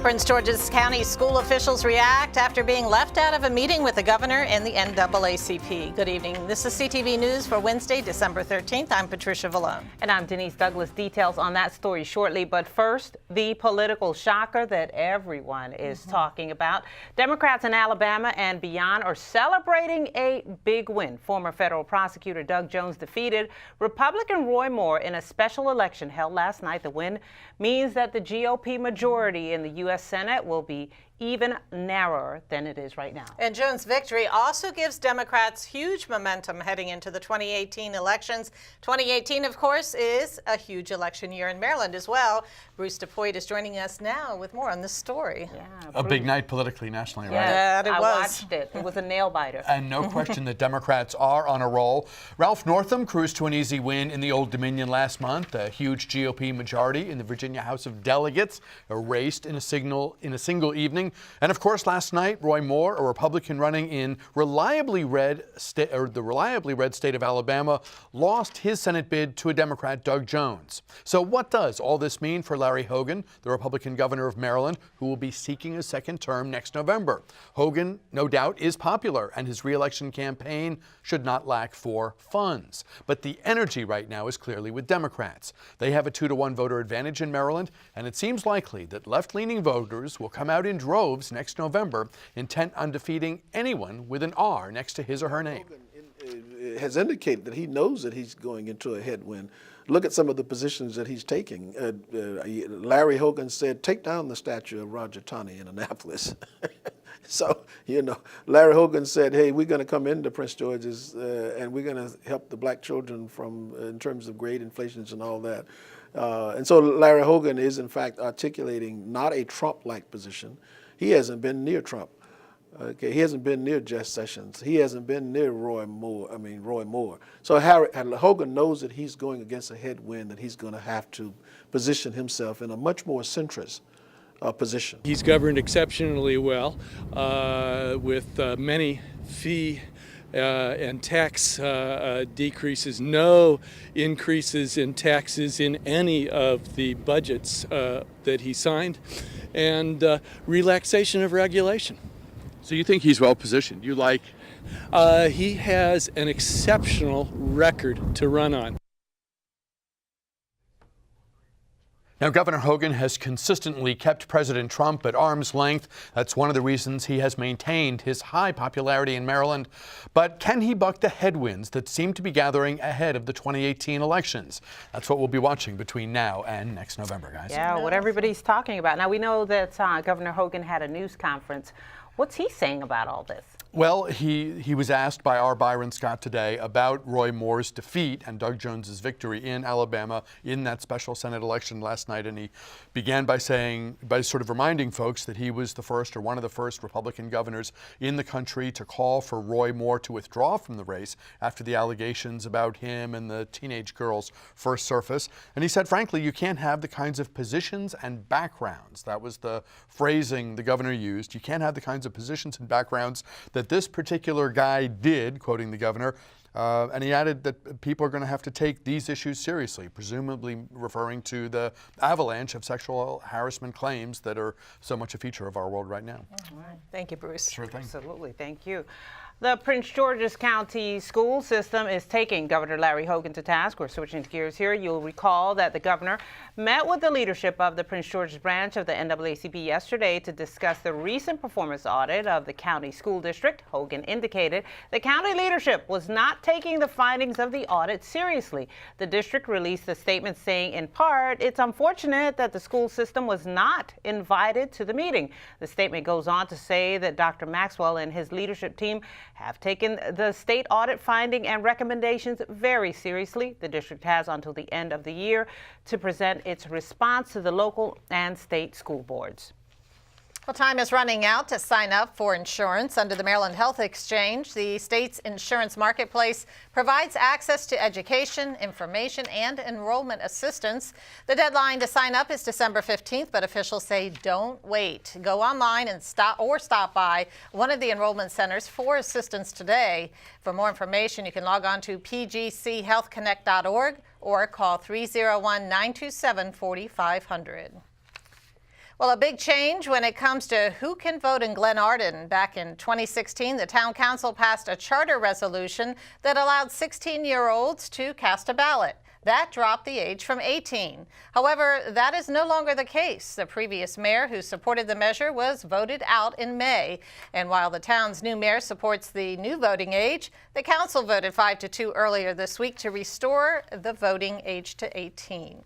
Prince George's County school officials react after being left out of a meeting with the governor and the NAACP. Good evening. This is CTV News for Wednesday, December 13th. I'm Patricia Vallone. And I'm Denise Douglas. Details on that story shortly. But first, the political shocker that everyone is talking about. Democrats in Alabama and beyond are celebrating a big win. Former federal prosecutor Doug Jones defeated Republican Roy Moore in a special election held last night. The win means that the GOP majority in the U.S. Senate will be even narrower than it is right now. And Jones' victory also gives Democrats huge momentum heading into the 2018 elections. 2018, of course, is a huge election year in Maryland as well. Bruce DePoit is joining us now with more on this story. Yeah, a big night politically, nationally, right? Yeah, it was. I watched it. It was a nail biter. And no question that Democrats are on a roll. Ralph Northam cruised to an easy win in the Old Dominion last month. A huge GOP majority in the Virginia House of Delegates erased in a single evening. And of course, last night, Roy Moore, a Republican running in the reliably red state of Alabama, lost his Senate bid to a Democrat, Doug Jones. So what does all this mean for Larry Hogan, the Republican governor of Maryland, who will be seeking a second term next November? Hogan, no doubt, is popular, and his re-election campaign should not lack for funds. But the energy right now is clearly with Democrats. They have a 2-to-1 voter advantage in Maryland, and it seems likely that left-leaning voters will come out in droves next November, intent on defeating anyone with an R next to his or her name. Hogan has indicated that he knows that he's going into a headwind. Look at some of the positions that he's taking. Larry Hogan said, take down the statue of Roger Taney in Annapolis. So, Larry Hogan said, hey, we're going to come into Prince George's and we're going to help the black children in terms of grade inflations and all that. And so Larry Hogan is, in fact, articulating not a Trump-like position. He hasn't been near Trump. Okay, he hasn't been near Jeff Sessions. He hasn't been near Roy Moore. So Hogan knows that he's going against a headwind, that he's going to have to position himself in a much more centrist position. He's governed exceptionally well with many fee and tax decreases, no increases in taxes in any of the budgets that he signed, and relaxation of regulation. So you think he's well positioned? You like? He has an exceptional record to run on. Now, Governor Hogan has consistently kept President Trump at arm's length. That's one of the reasons he has maintained his high popularity in Maryland. But can he buck the headwinds that seem to be gathering ahead of the 2018 elections? That's what we'll be watching between now and next November, guys. Yeah, what everybody's talking about. Now, we know that Governor Hogan had a news conference. What's he saying about all this? Well, he was asked by our Byron Scott today about Roy Moore's defeat and Doug Jones's victory in Alabama in that special Senate election last night, and he began by sort of reminding folks that he was the first, or one of the first, Republican governors in the country to call for Roy Moore to withdraw from the race after the allegations about him and the teenage girls first surfaced. And he said, frankly, you can't have the kinds of positions and backgrounds. That was the phrasing the governor used. You can't have the kinds of positions and backgrounds that this particular guy did, quoting the governor, and he added that people are going to have to take these issues seriously, presumably referring to the avalanche of sexual harassment claims that are so much a feature of our world right now. All right. Thank you, Bruce. Sure thing. Absolutely. Thank you. The Prince George's County school system is taking Governor Larry Hogan to task. We're switching gears here. You'll recall that the governor met with the leadership of the Prince George's branch of the NAACP yesterday to discuss the recent performance audit of the county school district. Hogan indicated the county leadership was not taking the findings of the audit seriously. The district released a statement saying, in part, it's unfortunate that the school system was not invited to the meeting. The statement goes on to say that Dr. Maxwell and his leadership team have taken the state audit finding and recommendations very seriously. The district has until the end of the year to present its response to the local and state school boards. Well, time is running out to sign up for insurance under the Maryland Health Exchange. The state's insurance marketplace provides access to education, information, and enrollment assistance. The deadline to sign up is December 15th, but officials say don't wait. Go online and stop by one of the enrollment centers for assistance today. For more information, you can log on to pgchealthconnect.org or call 301-927-4500. Well, a big change when it comes to who can vote in Glen Arden. Back in 2016, the town council passed a charter resolution that allowed 16-year-olds to cast a ballot. That dropped the age from 18. However, that is no longer the case. The previous mayor who supported the measure was voted out in May. And while the town's new mayor supports the new voting age, the council voted 5-2 earlier this week to restore the voting age to 18.